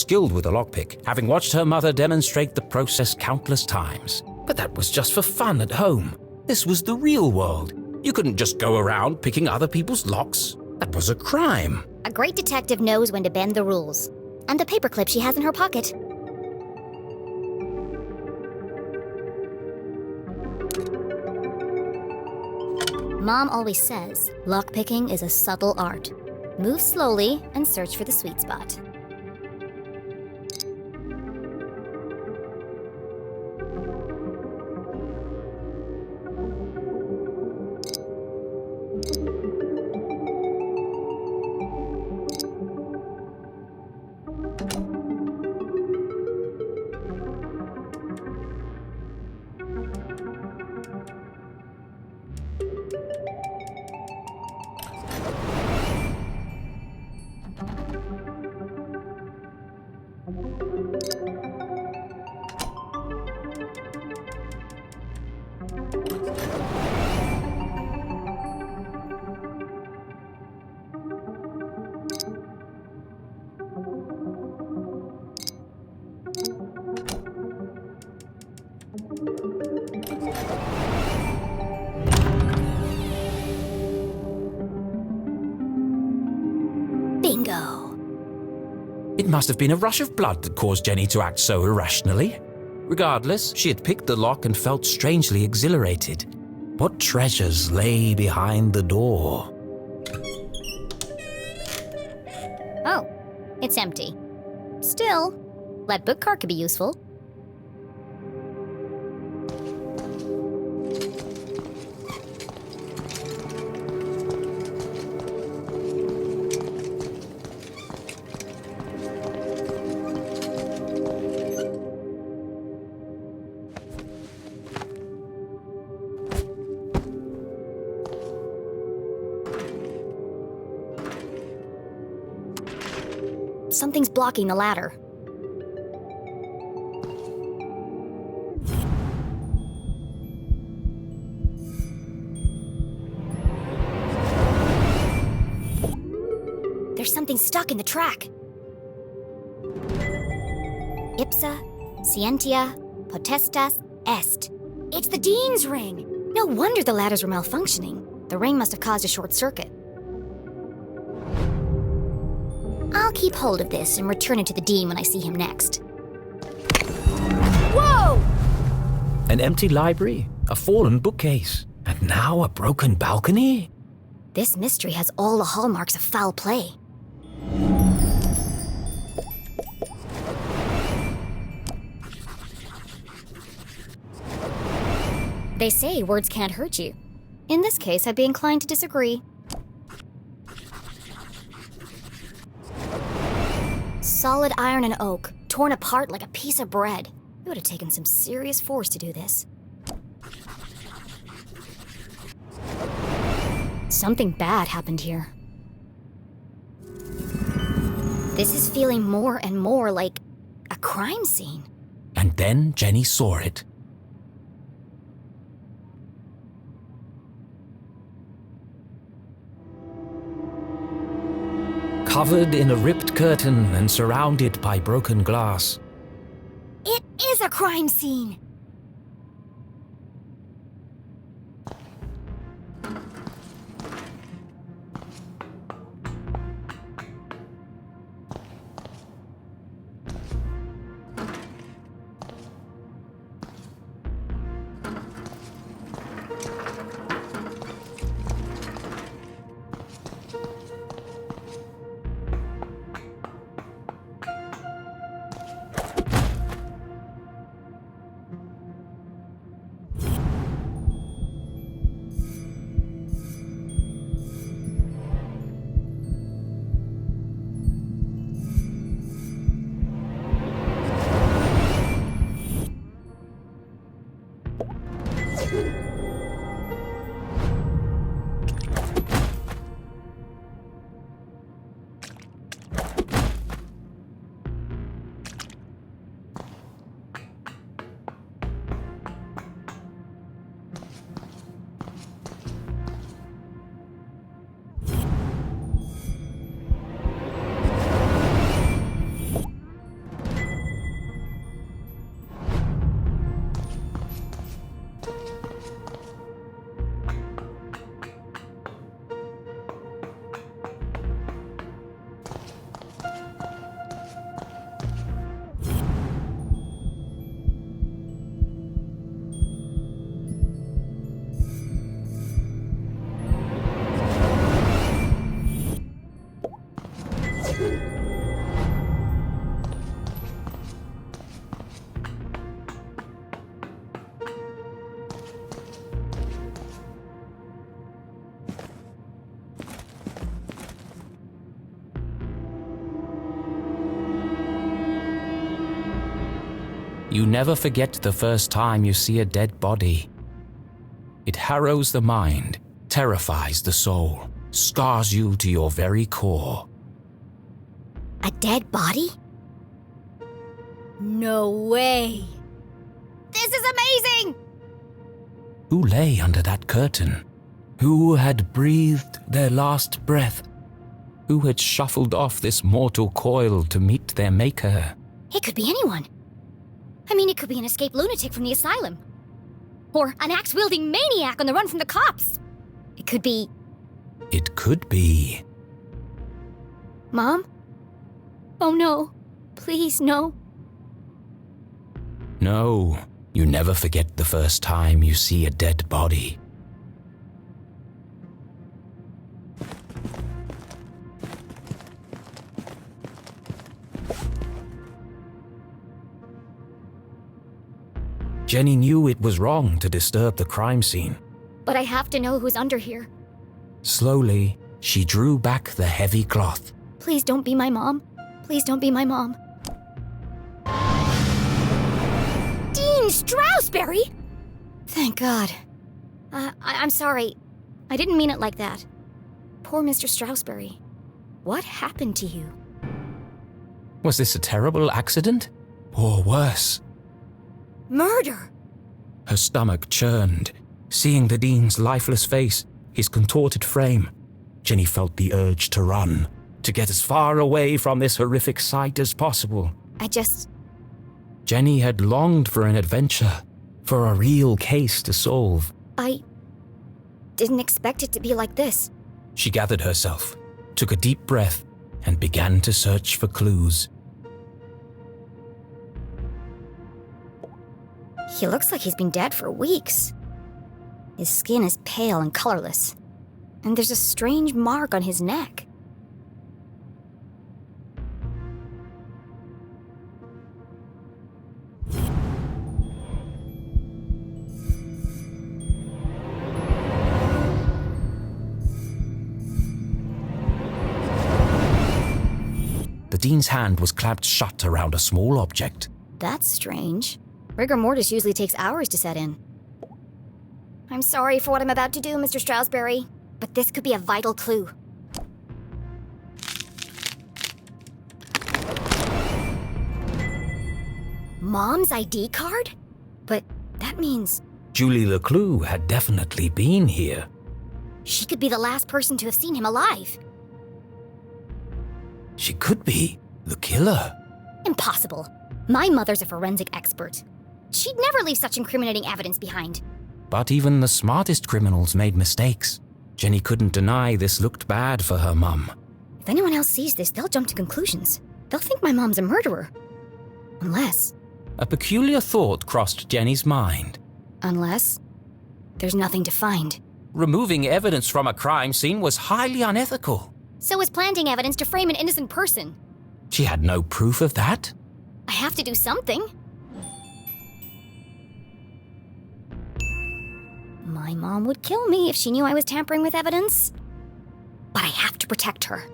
skilled with a lockpick, having watched her mother demonstrate the process countless times. But that was just for fun at home. This was the real world. You couldn't just go around picking other people's locks. That was a crime. A great detective knows when to bend the rules. And the paperclip she has in her pocket. Mom always says, lockpicking is a subtle art. Move slowly and search for the sweet spot. Bingo! It must have been a rush of blood that caused Jenny to act so irrationally. Regardless, she had picked the lock and felt strangely exhilarated. What treasures lay behind the door? Oh, it's empty. Still, lead bookcard could be useful. Something's blocking the ladder. There's something stuck in the track. Ipsa, scientia, potestas, est. It's the Dean's ring! No wonder the ladders were malfunctioning. The ring must have caused a short circuit. I'll keep hold of this and return it to the Dean when I see him next. Whoa! An empty library, a fallen bookcase, and now a broken balcony? This mystery has all the hallmarks of foul play. They say words can't hurt you. In this case, I'd be inclined to disagree. Solid iron and oak, torn apart like a piece of bread. It would have taken some serious force to do this. Something bad happened here. This is feeling more and more like a crime scene. And then Jenny saw it. Covered in a ripped curtain and surrounded by broken glass. It is a crime scene! You never forget the first time you see a dead body. It harrows the mind, terrifies the soul, scars you to your very core. A dead body? No way! This is amazing! Who lay under that curtain? Who had breathed their last breath? Who had shuffled off this mortal coil to meet their maker? It could be anyone. I mean, it could be an escaped lunatic from the asylum. Or an axe-wielding maniac on the run from the cops. It could be... It could be... Mom? Oh no. Please, no. No, you never forget the first time you see a dead body. Jenny knew it was wrong to disturb the crime scene. But I have to know who's under here. Slowly, she drew back the heavy cloth. Please don't be my mom. Please don't be my mom. Dean Stroudsbury! Thank God. I'm sorry. I didn't mean it like that. Poor Mr. Stroudsbury. What happened to you? Was this a terrible accident? Or worse? Murder! Her stomach churned. Seeing the Dean's lifeless face, his contorted frame, Jenny felt the urge to run, to get as far away from this horrific sight as possible. Jenny had longed for an adventure, for a real case to solve. I didn't expect it to be like this. She gathered herself, took a deep breath, and began to search for clues. He looks like he's been dead for weeks. His skin is pale and colorless, and there's a strange mark on his neck. The Dean's hand was clamped shut around a small object. That's strange. Rigor mortis usually takes hours to set in. I'm sorry for what I'm about to do, Mr. Stroudsbury, but this could be a vital clue. Mom's ID card? But that means... Julie LeClue had definitely been here. She could be the last person to have seen him alive. She could be the killer. Impossible. My mother's a forensic expert. She'd never leave such incriminating evidence behind. But even the smartest criminals made mistakes. Jenny couldn't deny this looked bad for her mum. If anyone else sees this, they'll jump to conclusions. They'll think my mom's a murderer. Unless... A peculiar thought crossed Jenny's mind. Unless... there's nothing to find. Removing evidence from a crime scene was highly unethical. So is planting evidence to frame an innocent person. She had no proof of that. I have to do something. My mom would kill me if she knew I was tampering with evidence. But I have to protect her.